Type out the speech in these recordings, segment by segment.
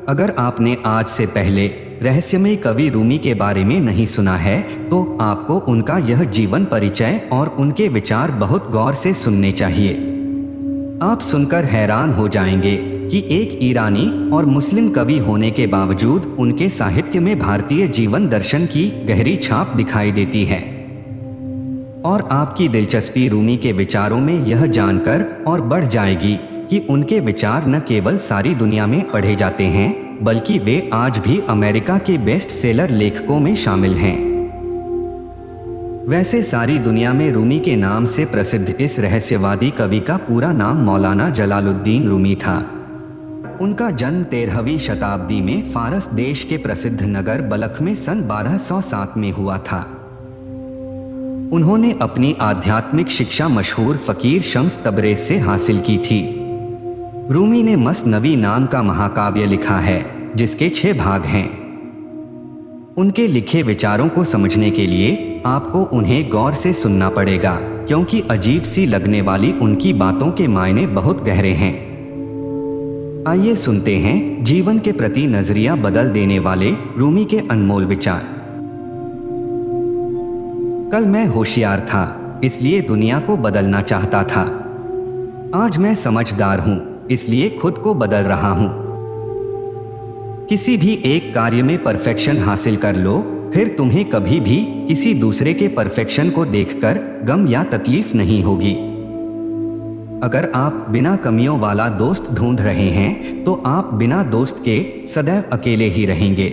अगर आपने आज से पहले रहस्यमय कवि रूमी के बारे में नहीं सुना है तो आपको उनका यह जीवन परिचय और उनके विचार बहुत गौर से सुनने चाहिए। आप सुनकर हैरान हो जाएंगे कि एक ईरानी और मुस्लिम कवि होने के बावजूद उनके साहित्य में भारतीय जीवन दर्शन की गहरी छाप दिखाई देती है। और आपकी दिलचस्पी रूमी के विचारों में यह जानकर और बढ़ जाएगी कि उनके विचार न केवल सारी दुनिया में पढ़े जाते हैं बल्कि वे आज भी अमेरिका के बेस्ट सेलर लेखकों में शामिल हैं। वैसे सारी दुनिया में रूमी के नाम से प्रसिद्ध इस रहस्यवादी कवि का पूरा नाम मौलाना जलालुद्दीन रूमी था। उनका जन्म 13वीं शताब्दी में फारस देश के प्रसिद्ध नगर बलख में सन 1207 में हुआ था। उन्होंने अपनी आध्यात्मिक शिक्षा मशहूर फकीर शम्स तबरेज़ से हासिल की थी। रूमी ने मसनवी नाम का महाकाव्य लिखा है जिसके 6 भाग हैं। उनके लिखे विचारों को समझने के लिए आपको उन्हें गौर से सुनना पड़ेगा क्योंकि अजीब सी लगने वाली उनकी बातों के मायने बहुत गहरे हैं। आइए सुनते हैं जीवन के प्रति नजरिया बदल देने वाले रूमी के अनमोल विचार। कल मैं होशियार था इसलिए दुनिया को बदलना चाहता था। आज मैं समझदार हूं इसलिए खुद को बदल रहा हूं। किसी भी एक कार्य में परफेक्शन हासिल कर लो फिर तुम्हें कभी भी किसी दूसरे के परफेक्शन को देखकर गम या तकलीफ नहीं होगी। अगर आप बिना कमियों वाला दोस्त ढूंढ रहे हैं तो आप बिना दोस्त के सदैव अकेले ही रहेंगे।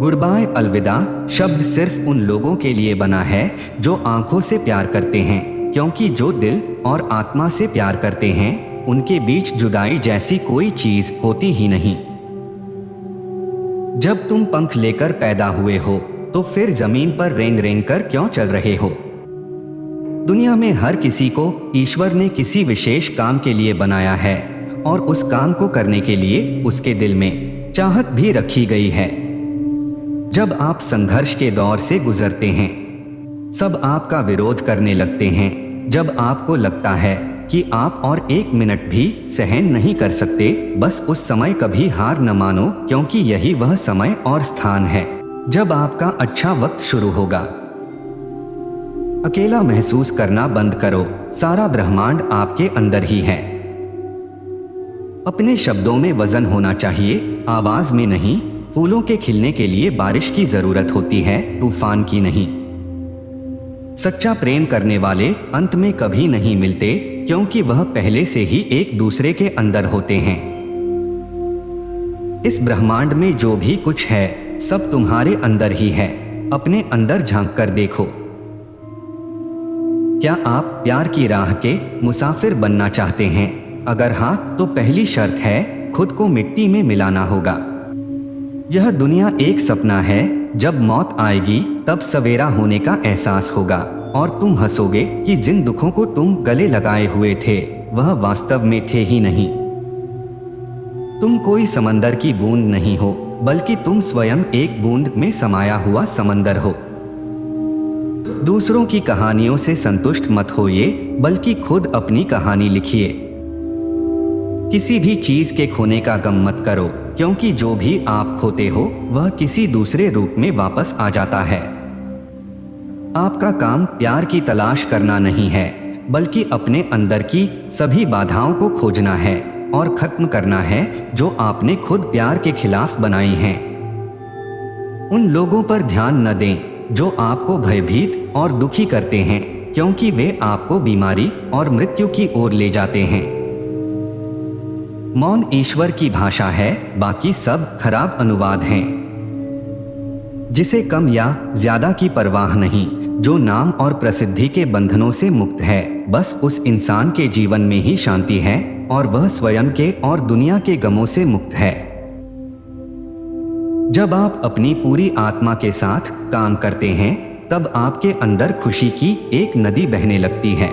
गुड बाय अलविदा शब्द सिर्फ उन लोगों के लिए बना है जो आंखों से प्यार करते हैं, क्योंकि जो दिल और आत्मा से प्यार करते हैं उनके बीच जुदाई जैसी कोई चीज होती ही नहीं। जब तुम पंख लेकर पैदा हुए हो तो फिर जमीन पर रेंग रेंग कर क्यों चल रहे हो? दुनिया में हर किसी को ईश्वर ने किसी विशेष काम के लिए बनाया है और उस काम को करने के लिए उसके दिल में चाहत भी रखी गई है। जब आप संघर्ष के दौर से गुजरते हैं सब आपका विरोध करने लगते हैं। जब आपको लगता है कि आप और 1 मिनट भी सहन नहीं कर सकते, बस उस समय कभी हार न मानो क्योंकि यही वह समय और स्थान है जब आपका अच्छा वक्त शुरू होगा। अकेला महसूस करना बंद करो, सारा ब्रह्मांड आपके अंदर ही है। अपने शब्दों में वजन होना चाहिए, आवाज में नहीं। फूलों के खिलने के लिए बारिश की जरूरत होती है, तूफान की नहीं। सच्चा प्रेम करने वाले अंत में कभी नहीं मिलते क्योंकि वह पहले से ही एक दूसरे के अंदर होते हैं। इस ब्रह्मांड में जो भी कुछ है सब तुम्हारे अंदर ही है। अपने अंदर झांक कर देखो। क्या आप प्यार की राह के मुसाफिर बनना चाहते हैं? अगर हाँ तो पहली शर्त है खुद को मिट्टी में मिलाना होगा। यह दुनिया एक सपना है, जब मौत आएगी तब सवेरा होने का एहसास होगा और तुम हंसोगे कि जिन दुखों को तुम गले लगाए हुए थे वह वास्तव में थे ही नहीं। तुम कोई समंदर की बूंद नहीं हो बल्कि तुम स्वयं एक बूंद में समाया हुआ समंदर हो। दूसरों की कहानियों से संतुष्ट मत होइए बल्कि खुद अपनी कहानी लिखिए। किसी भी चीज के खोने का गम मत करो क्योंकि जो भी आप खोते हो वह किसी दूसरे रूप में वापस आ जाता है। आपका काम प्यार की तलाश करना नहीं है बल्कि अपने अंदर की सभी बाधाओं को खोजना है और खत्म करना है जो आपने खुद प्यार के खिलाफ बनाई हैं। उन लोगों पर ध्यान न दें जो आपको भयभीत और दुखी करते हैं क्योंकि वे आपको बीमारी और मृत्यु की ओर ले जाते हैं। मौन ईश्वर की भाषा है, बाकी सब खराब अनुवाद हैं। जिसे कम या ज्यादा की परवाह नहीं, जो नाम और प्रसिद्धि के बंधनों से मुक्त है, बस उस इंसान के जीवन में ही शांति है और वह स्वयं के और दुनिया के गमों से मुक्त है। जब आप अपनी पूरी आत्मा के साथ काम करते हैं तब आपके अंदर खुशी की एक नदी बहने लगती है।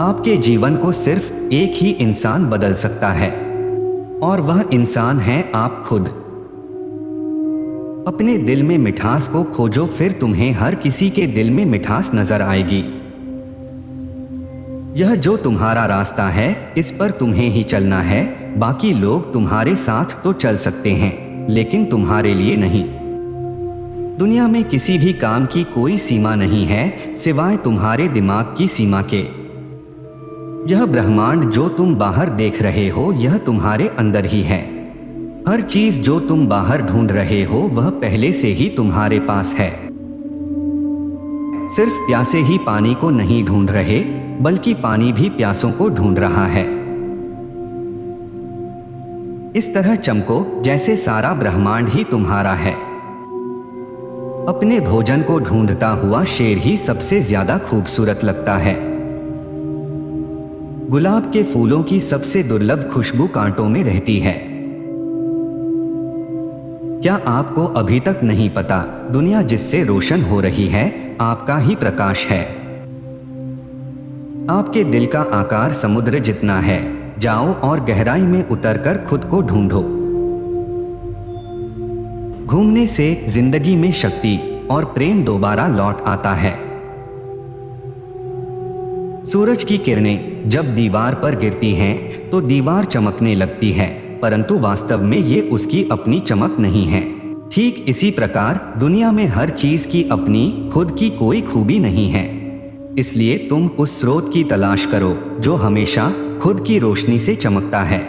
आपके जीवन को सिर्फ एक ही इंसान बदल सकता है और वह इंसान है आप खुद। अपने दिल में मिठास को खोजो, फिर तुम्हें हर किसी के दिल में मिठास नजर आएगी। यह जो तुम्हारा रास्ता है इस पर तुम्हें ही चलना है। बाकी लोग तुम्हारे साथ तो चल सकते हैं लेकिन तुम्हारे लिए नहीं। दुनिया में किसी भी काम की कोई सीमा नहीं है सिवाय तुम्हारे दिमाग की सीमा के। यह ब्रह्मांड जो तुम बाहर देख रहे हो यह तुम्हारे अंदर ही है। हर चीज जो तुम बाहर ढूंढ रहे हो वह पहले से ही तुम्हारे पास है। सिर्फ प्यासे ही पानी को नहीं ढूंढ रहे बल्कि पानी भी प्यासों को ढूंढ रहा है। इस तरह चमको जैसे सारा ब्रह्मांड ही तुम्हारा है। अपने भोजन को ढूंढता हुआ शेर ही सबसे ज्यादा खूबसूरत लगता है। गुलाब के फूलों की सबसे दुर्लभ खुशबू कांटों में रहती है। क्या आपको अभी तक नहीं पता दुनिया जिससे रोशन हो रही है आपका ही प्रकाश है। आपके दिल का आकार समुद्र जितना है। जाओ और गहराई में उतरकर खुद को ढूंढो। घूमने से जिंदगी में शक्ति और प्रेम दोबारा लौट आता है। सूरज की किरणें जब दीवार पर गिरती हैं तो दीवार चमकने लगती है परंतु वास्तव में ये उसकी अपनी चमक नहीं है। ठीक इसी प्रकार दुनिया में हर चीज की अपनी खुद की कोई खूबी नहीं है। इसलिए तुम उस स्रोत की तलाश करो जो हमेशा खुद की रोशनी से चमकता है।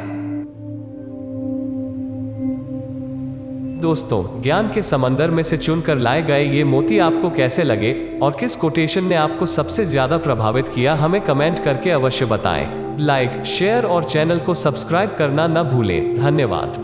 दोस्तों, ज्ञान के समंदर में से चुनकर लाए गए ये मोती आपको कैसे लगे और किस कोटेशन ने आपको सबसे ज्यादा प्रभावित किया हमें कमेंट करके अवश्य बताएं। लाइक, शेयर और चैनल को सब्सक्राइब करना न भूलें। धन्यवाद।